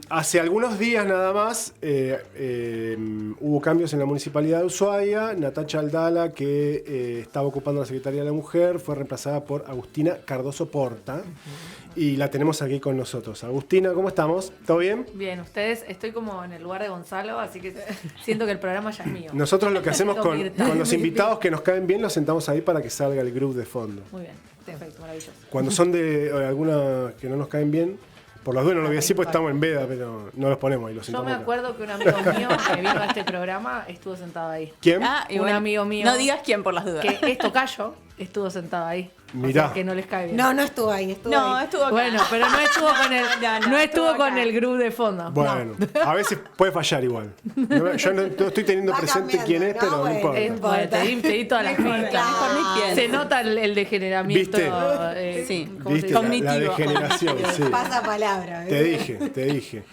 Hace algunos días nada más hubo cambios en la Municipalidad de Ushuaia. Natacha Aldala, que estaba ocupando la Secretaría de la Mujer, fue reemplazada por Agustina Cardoso Porta. Y la tenemos aquí con nosotros. Agustina, ¿cómo estamos? ¿Todo bien? Bien, ustedes, estoy como en el lugar de Gonzalo, así que siento que el programa ya es mío. Nosotros lo que hacemos con los invitados que nos caen bien, los sentamos ahí para que salga el grupo de fondo. Muy bien, perfecto, maravilloso. Cuando son de alguna que no nos caen bien, por las dudas no lo voy a decir porque estamos en veda, pero no los ponemos ahí, los Yo sentamos me acá. acuerdo que un amigo mío que vino a este programa estuvo sentado ahí. ¿Quién? Un amigo mío. No digas quién por las dudas. Que es tocayo, estuvo sentado ahí. Mirá. O sea, que no les cae bien. No estuvo ahí, estuvo ahí. Estuvo acá. Bueno, pero no estuvo con el, no estuvo estuvo con acá. el grupo de fondo. Bueno, a veces puede fallar igual. Yo no estoy teniendo Va presente cambiando, quién es, ¿no? pero no Bueno, importa. Bueno, te di todas las pistas. Mejor ni quién. Se nota el degeneramiento. ¿Viste? Sí. ¿cómo se ¿Viste? dice? La Cognitivo. degeneración, sí. Pasa palabra. Te dije.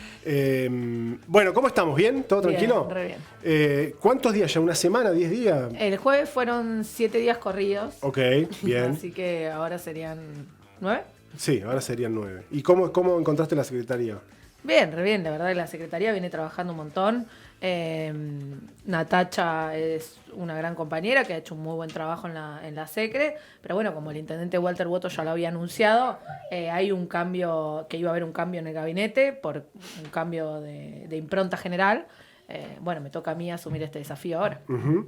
Bueno, ¿cómo estamos? ¿Bien? ¿Todo Bien, tranquilo? re bien. ¿Cuántos días ya? ¿Una semana? ¿10 días? El jueves fueron 7 días corridos. Ok, bien. Así que ahora serían 9. Sí, ahora serían 9. ¿Y cómo encontraste la secretaría? Bien, re bien. La verdad que la secretaría viene trabajando un montón. Natacha es una gran compañera que ha hecho un muy buen trabajo en la Secre. Pero bueno, como el intendente Walter Boto ya lo había anunciado, hay un cambio, que iba a haber un cambio en el gabinete por un cambio de impronta general. Bueno, me toca a mí asumir este desafío ahora. Ujú.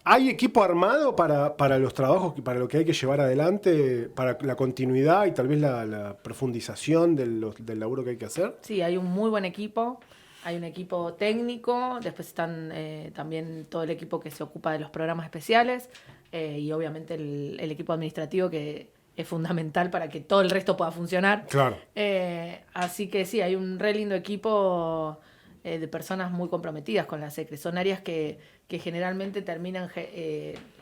¿Hay equipo armado para los trabajos, para lo que hay que llevar adelante, para la continuidad y tal vez la profundización del laburo que hay que hacer? Sí, hay un muy buen equipo. Hay un equipo técnico, después están también todo el equipo que se ocupa de los programas especiales y obviamente el equipo administrativo que es fundamental para que todo el resto pueda funcionar. Claro. Así que sí, hay un re lindo equipo de personas muy comprometidas con la SECRE. Son áreas que generalmente terminan,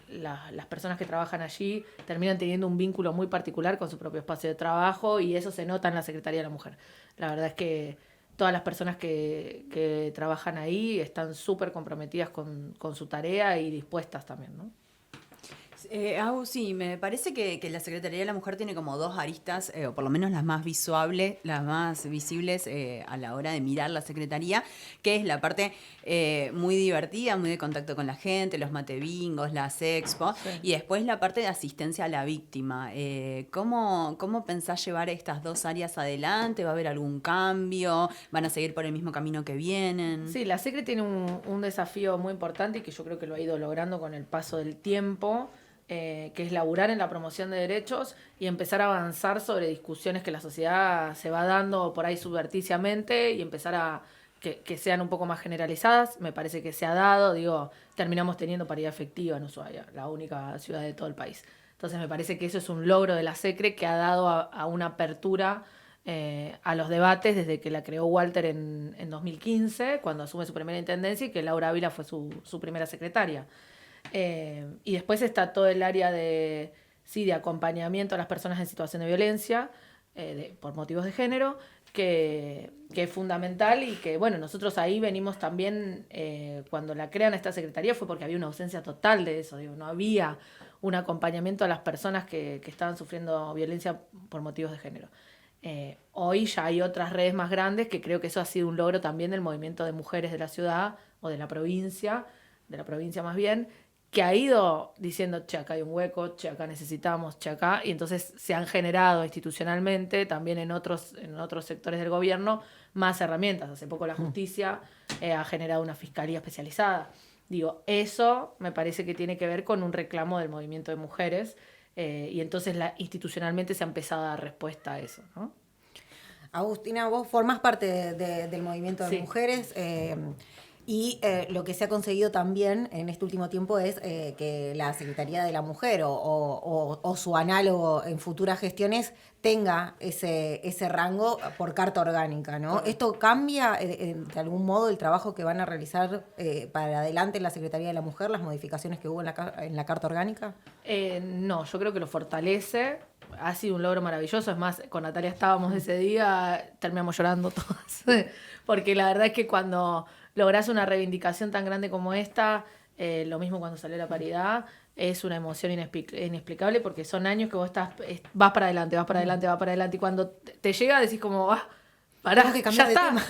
las personas que trabajan allí terminan teniendo un vínculo muy particular con su propio espacio de trabajo y eso se nota en la Secretaría de la Mujer. La verdad es que todas las personas que trabajan ahí están súper comprometidas con su tarea y dispuestas también, ¿no? Sí, me parece que la Secretaría de la Mujer tiene como dos aristas, o por lo menos las más las más visibles a la hora de mirar la Secretaría, que es la parte muy divertida, muy de contacto con la gente, los matebingos, las expos, Sí. y después la parte de asistencia a la víctima. ¿Cómo pensás llevar estas dos áreas adelante? ¿Va a haber algún cambio? ¿Van a seguir por el mismo camino que vienen? Sí, la SECRE tiene un desafío muy importante y que yo creo que lo ha ido logrando con el paso del tiempo, que es laburar en la promoción de derechos y empezar a avanzar sobre discusiones que la sociedad se va dando por ahí subverticiamente y empezar a que sean un poco más generalizadas. Me parece que se ha dado, terminamos teniendo paridad efectiva en Ushuaia, la única ciudad de todo el país. Entonces me parece que eso es un logro de la SECRE que ha dado a una apertura a los debates desde que la creó Walter en 2015, cuando asume su primera intendencia, y que Laura Ávila fue su primera secretaria. Y después está todo el área de acompañamiento a las personas en situación de violencia por motivos de género, que es fundamental y que, bueno, nosotros ahí venimos también, cuando la crean esta secretaría fue porque había una ausencia total de eso, no había un acompañamiento a las personas que estaban sufriendo violencia por motivos de género. Hoy ya hay otras redes más grandes que creo que eso ha sido un logro también del movimiento de mujeres de la ciudad o de la provincia más bien, que ha ido diciendo, che, acá hay un hueco, che, acá necesitamos, che, acá, y entonces se han generado institucionalmente, también en otros sectores del gobierno, más herramientas. Hace poco la justicia ha generado una fiscalía especializada. Eso me parece que tiene que ver con un reclamo del movimiento de mujeres, y entonces institucionalmente se ha empezado a dar respuesta a eso, ¿no? Agustina, vos formás parte del movimiento de Sí. mujeres y lo que se ha conseguido también en este último tiempo es que la Secretaría de la Mujer o su análogo en futuras gestiones tenga ese rango por carta orgánica, ¿no? ¿Esto cambia de algún modo el trabajo que van a realizar para adelante en la Secretaría de la Mujer, las modificaciones que hubo en la carta orgánica? No, yo creo que lo fortalece. Ha sido un logro maravilloso. Es más, con Natalia estábamos ese día, terminamos llorando todas. Porque la verdad es que cuando lográs una reivindicación tan grande como esta, lo mismo cuando salió la paridad, es una emoción inexplicable porque son años que vos vas para adelante, vas para adelante, vas para adelante y cuando te llega decís como, pará, Tengo que ya cambiar de está. tema.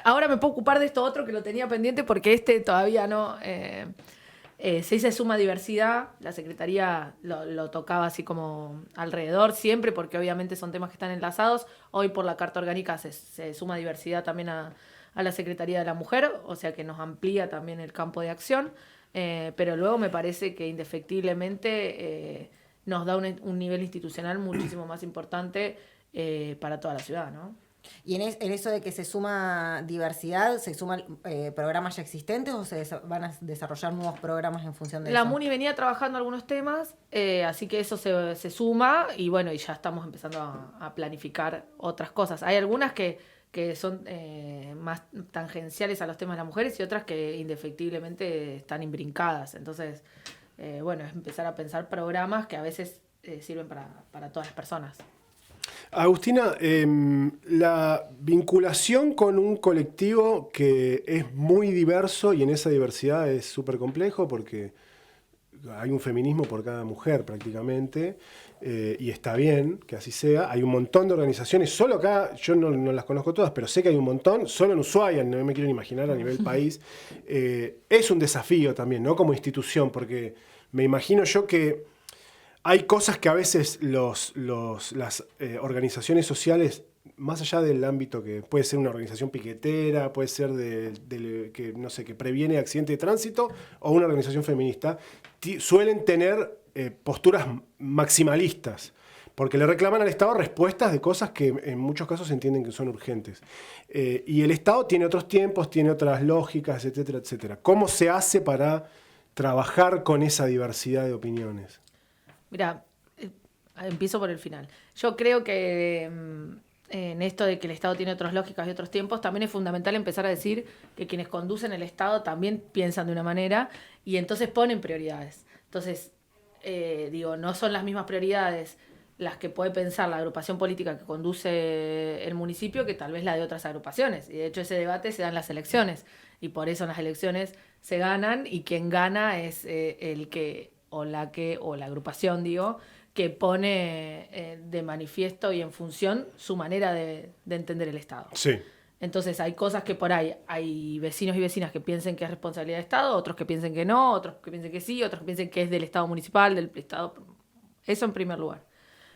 Ahora me puedo ocupar de esto otro que lo tenía pendiente porque todavía no. Se dice suma diversidad, la Secretaría lo tocaba así como alrededor siempre, porque obviamente son temas que están enlazados. Hoy por la Carta Orgánica se suma diversidad también a la Secretaría de la Mujer, o sea que nos amplía también el campo de acción, pero luego me parece que indefectiblemente nos da un nivel institucional muchísimo más importante para toda la ciudad, ¿no? Y en eso de que se suma diversidad, ¿se suman programas ya existentes o van a desarrollar nuevos programas en función de La eso? MUNI venía trabajando algunos temas, así que eso se suma y bueno, y ya estamos empezando a planificar otras cosas. Hay algunas que son más tangenciales a los temas de las mujeres y otras que indefectiblemente están imbrincadas. Entonces, bueno, es empezar a pensar programas que a veces sirven para todas las personas. Agustina, la vinculación con un colectivo que es muy diverso y en esa diversidad es súper complejo porque hay un feminismo por cada mujer prácticamente, y está bien que así sea. Hay un montón de organizaciones, solo acá, yo no las conozco todas, pero sé que hay un montón, solo en Ushuaia, no me quiero ni imaginar a nivel país. Es un desafío también, ¿no? Como institución, porque me imagino yo que hay cosas que a veces las organizaciones sociales, más allá del ámbito que puede ser una organización piquetera, puede ser que, no sé, que previene accidente de tránsito, o una organización feminista, suelen tener posturas maximalistas, porque le reclaman al Estado respuestas de cosas que en muchos casos entienden que son urgentes. Y el Estado tiene otros tiempos, tiene otras lógicas, etcétera, etcétera. ¿Cómo se hace para trabajar con esa diversidad de opiniones? Mira, empiezo por el final. Yo creo que en esto de que el Estado tiene otras lógicas y otros tiempos, también es fundamental empezar a decir que quienes conducen el Estado también piensan de una manera y entonces ponen prioridades. Entonces, no son las mismas prioridades las que puede pensar la agrupación política que conduce el municipio que tal vez la de otras agrupaciones. Y de hecho ese debate se da en las elecciones y por eso en las elecciones se ganan y quien gana es el que o la agrupación, que pone de manifiesto y en función su manera de entender el Estado. Sí. Entonces hay cosas que por ahí hay vecinos y vecinas que piensen que es responsabilidad del Estado, otros que piensen que no, otros que piensen que sí, otros que piensen que es del Estado municipal, del Estado. Eso en primer lugar.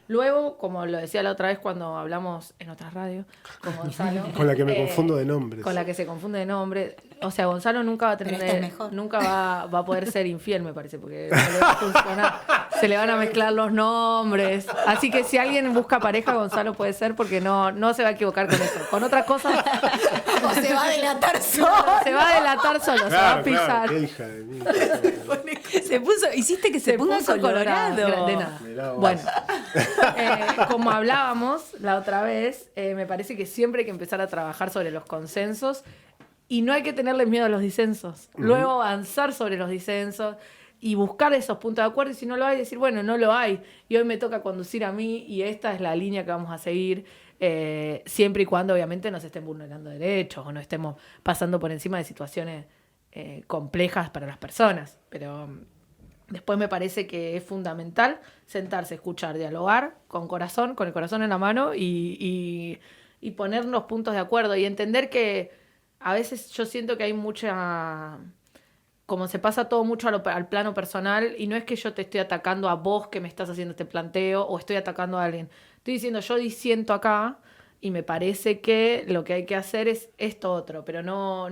Luego, como lo decía la otra vez cuando hablamos en otras radios con Gonzalo. Con la que me confundo de nombres. Con la que se confunde de nombre. O sea, Gonzalo nunca va a tener. Nunca va a poder ser infiel, me parece, porque no le va a funcionar. Se le van a mezclar los nombres. Así que si alguien busca pareja, Gonzalo puede ser, porque no se va a equivocar con eso. Con otras cosas. O se va a delatar solo. Se va a delatar solo, se va a pisar. Claro, qué hija de mí. Hiciste que se ponga puso colorado. De nada. Mirá vos. Bueno, como hablábamos la otra vez, me parece que siempre hay que empezar a trabajar sobre los consensos y no hay que tenerle miedo a los disensos. Luego avanzar sobre los disensos y buscar esos puntos de acuerdo y si no lo hay, decir, bueno, no lo hay y hoy me toca conducir a mí y esta es la línea que vamos a seguir, siempre y cuando obviamente no se estén vulnerando derechos o no estemos pasando por encima de situaciones complejas para las personas. Pero después me parece que es fundamental sentarse, escuchar, dialogar con el corazón en la mano y poner los puntos de acuerdo y entender que a veces yo siento que hay mucha... Como se pasa todo mucho al plano personal y no es que yo te estoy atacando a vos que me estás haciendo este planteo o estoy atacando a alguien. Estoy diciendo, yo disiento acá y me parece que lo que hay que hacer es esto otro, pero no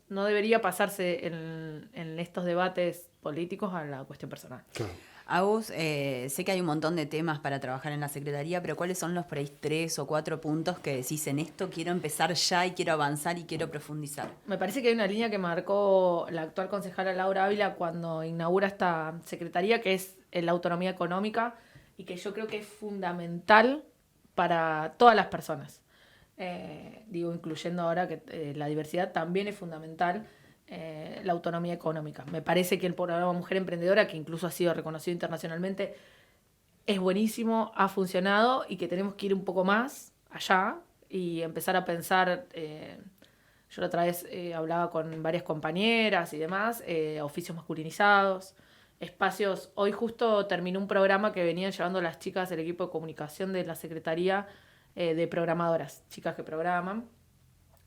debería pasarse en estos debates políticos a la cuestión personal. Claro. Agus, sé que hay un montón de temas para trabajar en la Secretaría, pero ¿cuáles son los por ahí 3 o 4 puntos que decís en esto quiero empezar ya y quiero avanzar y quiero profundizar? Me parece que hay una línea que marcó la actual concejala Laura Ávila cuando inaugura esta Secretaría, que es la autonomía económica y que yo creo que es fundamental para todas las personas. Incluyendo ahora que la diversidad también es fundamental. La autonomía económica. Me parece que el programa Mujer Emprendedora, que incluso ha sido reconocido internacionalmente, es buenísimo, ha funcionado y que tenemos que ir un poco más allá y empezar a pensar. Yo la otra vez hablaba con varias compañeras y demás, oficios masculinizados, espacios. Hoy justo terminó un programa que venían llevando las chicas del equipo de comunicación de la Secretaría de programadoras, chicas que programan.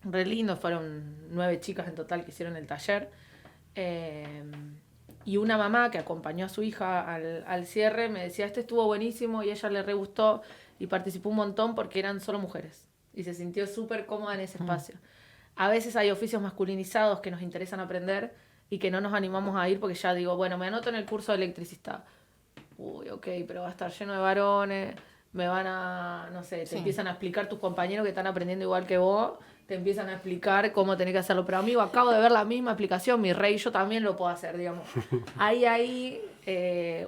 Re lindo, fueron 9 chicas en total que hicieron el taller. Y una mamá que acompañó a su hija al cierre me decía, estuvo buenísimo y a ella le re gustó y participó un montón porque eran solo mujeres. Y se sintió súper cómoda en ese espacio. A veces hay oficios masculinizados que nos interesan aprender y que no nos animamos a ir porque ya digo, bueno, me anoto en el curso de electricista. Uy, ok, pero va a estar lleno de varones, me van a, no sé, te empiezan a explicar tus compañeros que están aprendiendo igual que vos, te empiezan a explicar cómo tenés que hacerlo. Pero amigo, acabo de ver la misma explicación, mi rey, yo también lo puedo hacer, digamos. Hay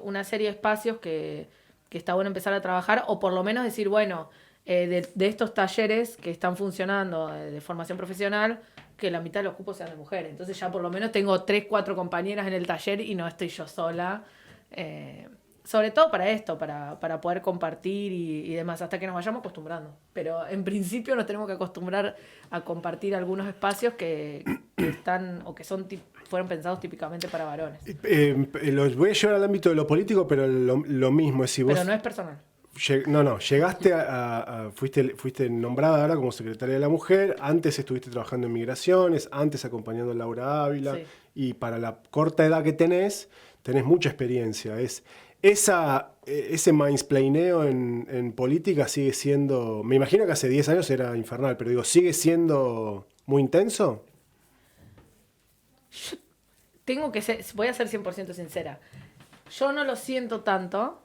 una serie de espacios que está bueno empezar a trabajar, o por lo menos decir, bueno, de estos talleres que están funcionando de formación profesional, que la mitad de los cupos sean de mujeres. Entonces ya por lo menos tengo 3, 4 compañeras en el taller y no estoy yo sola. Sobre todo para esto, para poder compartir y demás, hasta que nos vayamos acostumbrando. Pero en principio nos tenemos que acostumbrar a compartir algunos espacios que están o que fueron pensados típicamente para varones. Los voy a llevar al ámbito de lo político, pero lo mismo es si vos... Pero no es personal. No, llegaste fuiste nombrada ahora como secretaria de la Mujer, antes estuviste trabajando en migraciones, antes acompañando a Laura Ávila, Sí. y para la corta edad que tenés mucha experiencia. Ese mansplaineo en política sigue siendo, me imagino que hace 10 años era infernal, pero digo, ¿sigue siendo muy intenso? Voy a ser 100% sincera. Yo no lo siento tanto,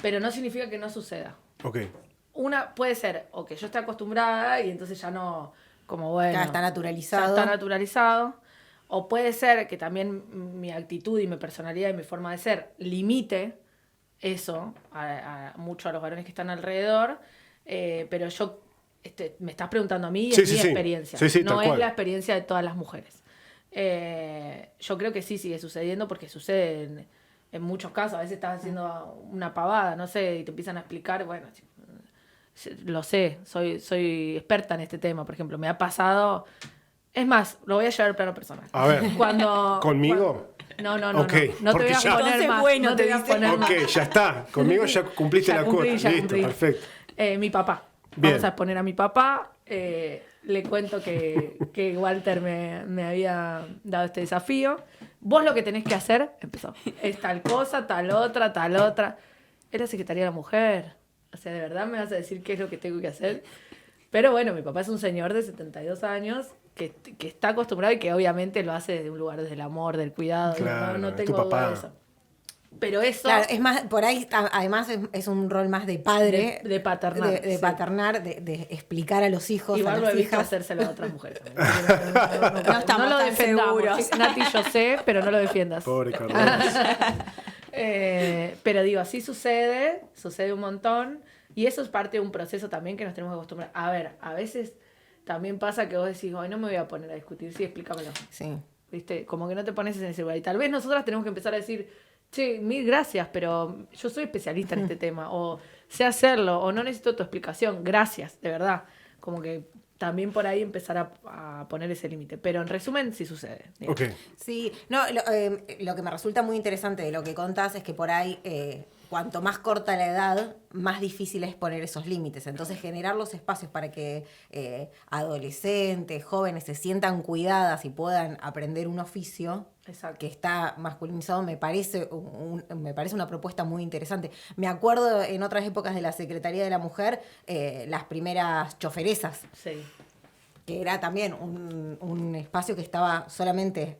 pero no significa que no suceda. Ok. Una puede ser, o que yo esté acostumbrada y entonces ya no, como bueno. Ya está naturalizado. Ya está naturalizado. O puede ser que también mi actitud y mi personalidad y mi forma de ser limite eso mucho a los varones que están alrededor. Pero yo, me estás preguntando a mí y Sí, es sí, mi sí. experiencia. Sí, no tal es cual. la experiencia de todas las mujeres. Yo creo que sí sigue sucediendo porque sucede en muchos casos. A veces estás haciendo una pavada, no sé, y te empiezan a explicar, bueno, lo sé, soy experta en este tema, por ejemplo. Me ha pasado... Es más, lo voy a llevar al plano personal. A ver, ¿conmigo? No, Ok, no te porque voy a ya- poner Entonces, más. bueno, no te te voy a dice. poner más. Ok, ya está. Conmigo ya cumpliste Ya la cumplí, cuota. ya Listo, cumplí. perfecto. Mi papá. Bien. Vamos a exponer a mi papá. Le cuento que Walter me había dado este desafío. Vos lo que tenés que hacer, empezó, es tal cosa, tal otra, tal otra. Era Secretaría de la Mujer. O sea, ¿de verdad me vas a decir qué es lo que tengo que hacer? Pero bueno, mi papá es un señor de 72 años que está acostumbrado y que obviamente lo hace desde un lugar, desde el amor, del cuidado. Claro, no es tengo tu duda papá. de eso. Pero eso... Claro, es más, por ahí además es un rol más de padre. De paternar, De sí. paternar, de explicar a los hijos, Igual a lo las he visto hijas. hacérselo a otras mujeres también. No estamos lo tan defendamos. seguros. Chicos. Nati, yo sé, pero no lo defiendas. Pobre Carlos. Pero digo, así sucede un montón. Y eso es parte de un proceso también que nos tenemos que acostumbrar. A ver, a veces también pasa que vos decís, hoy no me voy a poner a discutir, sí, explícamelo. Sí. ¿Viste? Como que no te pones en ese lugar. Y tal vez nosotras tenemos que empezar a decir, che, mil gracias, pero yo soy especialista en este tema. O sé hacerlo, o no necesito tu explicación. Gracias, de verdad. Como que también por ahí empezar a poner ese límite. Pero en resumen, sí sucede. Digamos. Ok. Sí, no, lo que me resulta muy interesante de lo que contás es que por ahí, cuanto más corta la edad, más difícil es poner esos límites. Entonces, generar los espacios para que adolescentes, jóvenes se sientan cuidadas y puedan aprender un oficio Exacto. que está masculinizado me parece una propuesta muy interesante. Me acuerdo en otras épocas de la Secretaría de la Mujer, las primeras choferesas, Sí. que era también un espacio que estaba solamente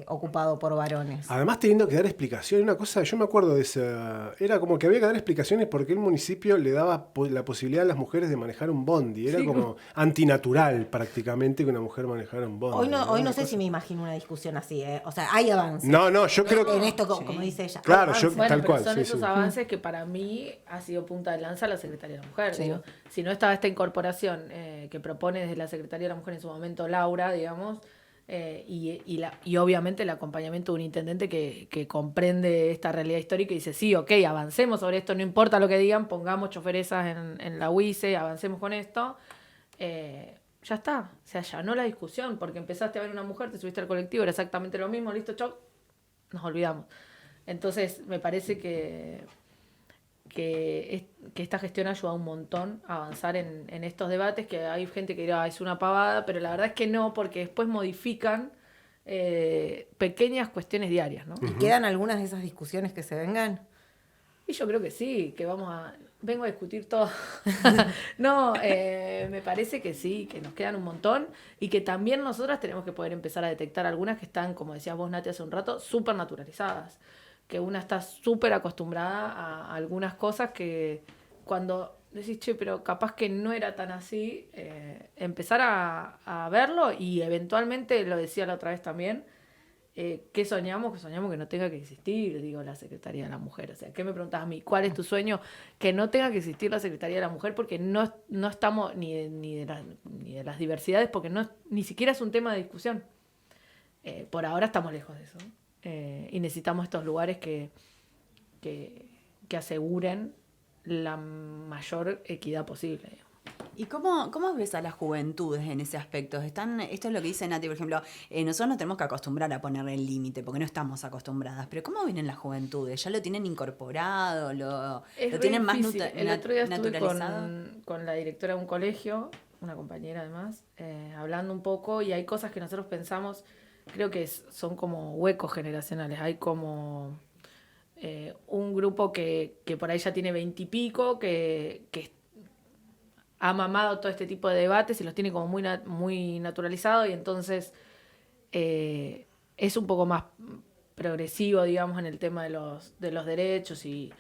ocupado por varones. Además teniendo que dar explicaciones, una cosa, yo me acuerdo de esa, era como que había que dar explicaciones porque el municipio le daba la posibilidad a las mujeres de manejar un bondi, era Sí. como antinatural prácticamente que una mujer manejara un bondi. Hoy no Una sé cosa- si me imagino una discusión así, ¿eh? O sea, hay avances. No, yo creo En que... esto, como dice ella. Claro, hay yo- avances. Bueno, Tal pero cual, son sí, esos sí. avances que para mí ha sido punta de lanza la Secretaría de la Mujer. Sí. Digo. Si no estaba esta incorporación que propone desde la Secretaría de la Mujer en su momento Laura, digamos, y obviamente el acompañamiento de un intendente que comprende esta realidad histórica y dice, sí, ok, avancemos sobre esto, no importa lo que digan, pongamos choferesas en la UICE, avancemos con esto. Ya está, se allanó la discusión, porque empezaste a ver una mujer, te subiste al colectivo, era exactamente lo mismo, listo, chau, nos olvidamos. Entonces, me parece que esta gestión ayuda un montón a avanzar en estos debates, que hay gente que dirá, es una pavada, pero la verdad es que no, porque después modifican pequeñas cuestiones diarias, ¿no? ¿Y quedan algunas de esas discusiones que se vengan? Y yo creo que sí, que vengo a discutir todo. No, me parece que sí, que nos quedan un montón y que también nosotras tenemos que poder empezar a detectar algunas que están, como decías vos, Nati, hace un rato, súper naturalizadas. Que una está súper acostumbrada a algunas cosas que cuando decís, che, pero capaz que no era tan así, empezar a verlo y eventualmente, lo decía la otra vez también, ¿qué soñamos? Que soñamos que no tenga que existir, digo, la Secretaría de la Mujer. O sea, ¿qué me preguntás a mí? ¿Cuál es tu sueño? Que no tenga que existir la Secretaría de la Mujer porque no estamos ni de las diversidades, porque ni siquiera es un tema de discusión. Por ahora estamos lejos de eso. Y necesitamos estos lugares que aseguren la mayor equidad posible, digamos. ¿Y cómo ves a las juventudes en ese aspecto? Esto es lo que dice Nati, por ejemplo, nosotros nos tenemos que acostumbrar a poner el límite, porque no estamos acostumbradas, pero ¿cómo vienen las juventudes? ¿Ya lo tienen incorporado? ¿Lo tienen más El otro día estuve naturalizado? con la directora de un colegio, una compañera además, hablando un poco, y hay cosas que nosotros pensamos, creo que son como huecos generacionales, hay como un grupo que por ahí ya tiene 20 y pico, que ha mamado todo este tipo de debates y los tiene como muy naturalizados y entonces es un poco más progresivo, digamos, en el tema de los derechos y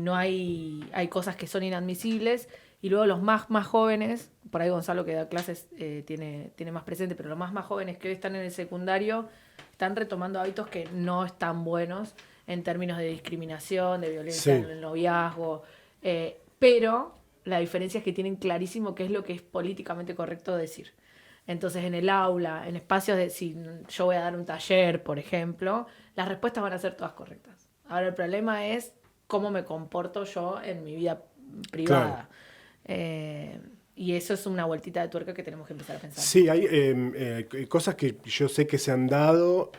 no hay cosas que son inadmisibles. Y luego los más jóvenes, por ahí Gonzalo que da clases tiene más presente, pero los más jóvenes que hoy están en el secundario están retomando hábitos que no están buenos en términos de discriminación, de violencia en el noviazgo, pero la diferencia es que tienen clarísimo qué es lo que es políticamente correcto decir. Entonces, en el aula, en espacios de si yo voy a dar un taller, por ejemplo, las respuestas van a ser todas correctas. Ahora, el problema es cómo me comporto yo en mi vida privada. Claro. Y eso es una vueltita de tuerca que tenemos que empezar a pensar. Sí, hay cosas que yo sé que se han dado...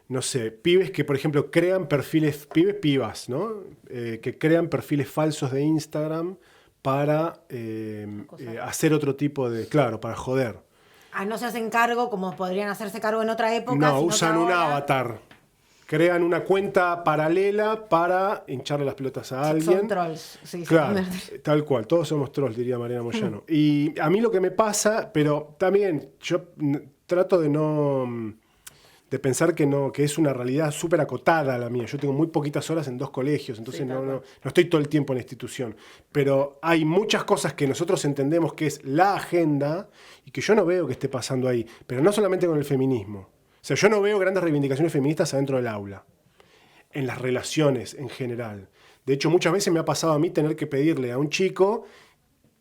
no sé, pibes que, por ejemplo, crean perfiles, pibas, ¿no? Que crean perfiles falsos de Instagram para hacer otro tipo de... Claro, para joder. No se hacen cargo como podrían hacerse cargo en otra época. No, usan un avatar. Crean una cuenta paralela para hincharle las pelotas a alguien. Son trolls. Sí, claro, tal cual. Todos somos trolls, diría Mariana Moyano. Y a mí lo que me pasa, pero también yo trato de pensar que es una realidad súper acotada la mía. Yo tengo muy poquitas horas en 2 colegios, entonces no estoy todo el tiempo en la institución. Pero hay muchas cosas que nosotros entendemos que es la agenda y que yo no veo que esté pasando ahí. Pero no solamente con el feminismo. O sea, yo no veo grandes reivindicaciones feministas adentro del aula, en las relaciones en general. De hecho, muchas veces me ha pasado a mí tener que pedirle a un chico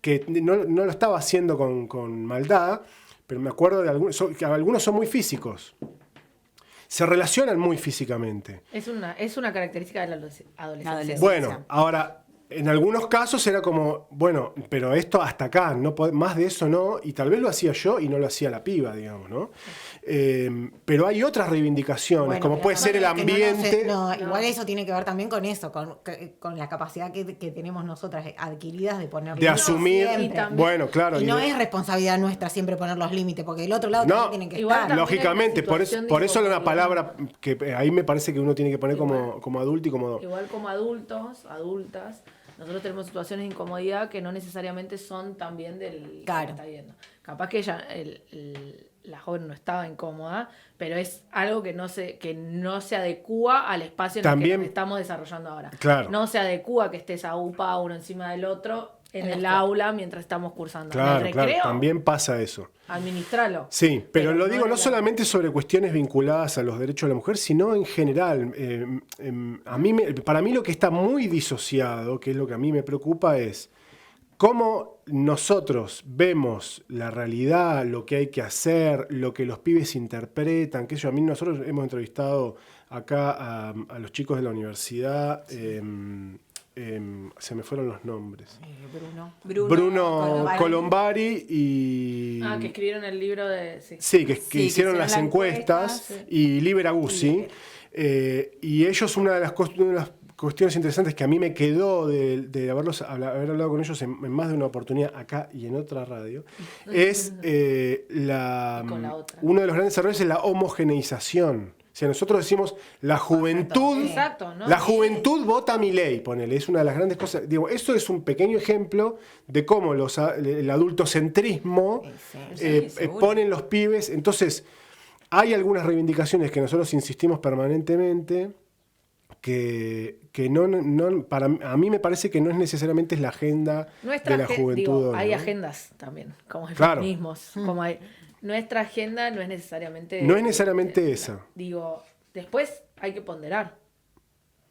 que no lo estaba haciendo con maldad, pero me acuerdo de que algunos son muy físicos. Se relacionan muy físicamente. Es una característica de la adolescencia. Bueno, ahora, en algunos casos era como, bueno, pero esto hasta acá, más de eso no, y tal vez lo hacía yo y no lo hacía la piba, digamos, ¿no? Pero hay otras reivindicaciones, como puede ser el ambiente. Igual eso tiene que ver también con eso, con la capacidad que tenemos nosotras adquiridas de poner límites. De asumir. Bueno, claro. Y no es responsabilidad nuestra siempre poner los límites, porque el otro lado también tienen que estar. Lógicamente, por eso una palabra que ahí me parece que uno tiene que poner como adulto y como... Igual como adultos, adultas, nosotros tenemos situaciones de incomodidad que no necesariamente son también del que está viendo. Capaz que ella, la joven no estaba incómoda, pero es algo que no se adecúa al espacio en el que nos estamos desarrollando ahora. Claro. No se adecúa que estés a UPA uno encima del otro en el aula mientras estamos cursando. Claro, claro, también pasa eso. Administralo. Sí, pero lo digo no solamente sobre cuestiones vinculadas a los derechos de la mujer, sino en general. Para mí lo que está muy disociado, que es lo que a mí me preocupa, es cómo nosotros vemos la realidad, lo que hay que hacer, lo que los pibes interpretan, que eso. Nosotros hemos entrevistado acá a los chicos de la universidad. Se me fueron los nombres. Bruno Colombari y... que escribieron el libro de... Sí, que hicieron las encuestas. Y Liber Aguzzi. Y ellos, una de las cuestiones interesantes que a mí me quedó de haber hablado con ellos en más de una oportunidad acá y en otra radio, es uno de los grandes errores es la homogeneización. O sea, nosotros decimos la juventud, Exacto, ¿no? la juventud vota a Milei, ponele, es una de las grandes cosas. Digo, eso es un pequeño ejemplo de cómo el adultocentrismo ponen los pibes. Entonces, hay algunas reivindicaciones que nosotros insistimos permanentemente que a mí me parece que no es necesariamente la agenda de la juventud. Digo, hay ¿no? agendas también, como el Claro. feminismos, como hay. Nuestra agenda no es necesariamente... No es necesariamente esa. Digo, después hay que ponderar,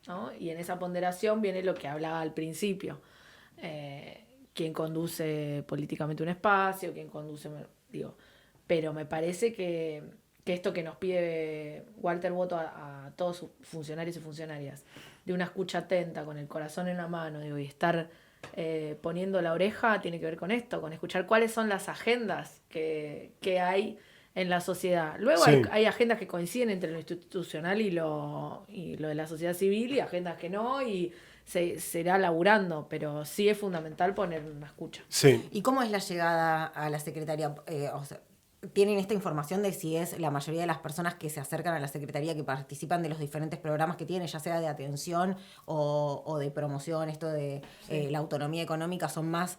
¿no? Y en esa ponderación viene lo que hablaba al principio. Quién conduce políticamente un espacio, quién conduce... Digo, pero me parece que esto que nos pide Walter Boto a todos sus funcionarios y funcionarias, de una escucha atenta, con el corazón en la mano, digo, y estar... poniendo la oreja, tiene que ver con esto, con escuchar cuáles son las agendas que hay en la sociedad. Luego Sí. hay agendas que coinciden entre lo institucional y lo de la sociedad civil, y agendas que no, y se irá laburando, pero sí es fundamental poner una escucha. Sí. ¿Y cómo es la llegada a la Secretaría? O sea, ¿tienen esta información de si es la mayoría de las personas que se acercan a la Secretaría, que participan de los diferentes programas que tiene, ya sea de atención o de promoción, esto de la autonomía económica, son más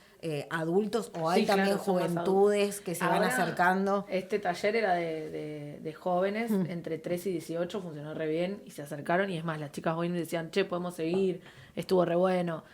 adultos, o hay Sí, también claro, son más juventudes que se van Ahora, acercando? Este taller era de jóvenes, entre 3 y 18, funcionó re bien, y se acercaron, y es más, las chicas hoy me decían, che, podemos seguir, estuvo re bueno.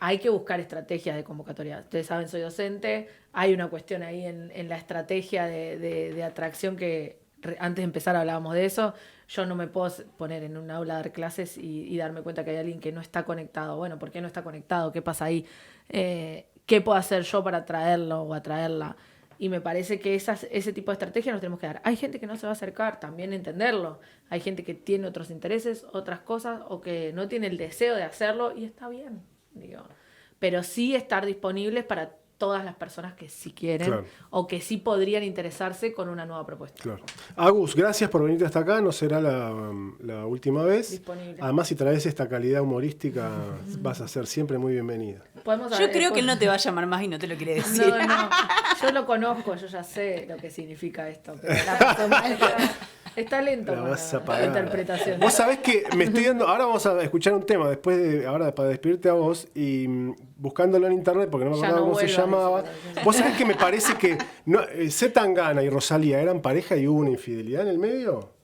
Hay que buscar estrategias de convocatoria. Ustedes saben, soy docente, hay una cuestión ahí en la estrategia de atracción que antes de empezar hablábamos de eso. Yo no me puedo poner en un aula a dar clases y darme cuenta que hay alguien que no está conectado. Bueno, ¿por qué no está conectado? ¿Qué pasa ahí? ¿Qué puedo hacer yo para atraerlo o atraerla? Y me parece que ese tipo de estrategias nos tenemos que dar. Hay gente que no se va a acercar, también entenderlo. Hay gente que tiene otros intereses, otras cosas, o que no tiene el deseo de hacerlo, y está bien. Digo, pero sí estar disponibles para todas las personas que sí quieren, Claro. o que sí podrían interesarse con una nueva propuesta. Claro. Agus, gracias por venirte hasta acá, no será la última vez. Disponible. Además, si traes esta calidad humorística, vas a ser siempre muy bienvenida. Yo creo que él no te va a llamar más y no te lo quiere decir. No, yo lo conozco, yo ya sé lo que significa esto. Pero la persona está lento La con vas a la pagar. interpretación. Vos sabés que me estoy dando. Ahora vamos a escuchar un tema ahora para despedirte a vos, y buscándolo en internet porque no me Ya acordaba no cómo se vuelvo a llamaba. decir. Vos sabés que me parece que C. Tangana y Rosalía eran pareja y hubo una infidelidad en el medio.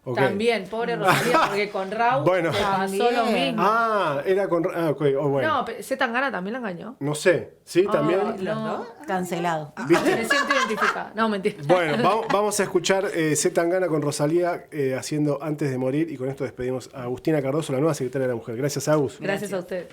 Ok. También, pobre Rosalía, porque con Raúl Bueno. le pasó lo También. mismo. Era con. Ok, bueno. No, C. Tangana también la engañó. No sé, ¿sí? También. No, Cancelado. ¿Viste? me siento identificada. No, mentira. Bueno, vamos a escuchar C. Tangana con Rosalía haciendo Antes de Morir, y con esto despedimos a Agustina Cardoso, la nueva secretaria de la Mujer. Gracias, Agus. Gracias a usted.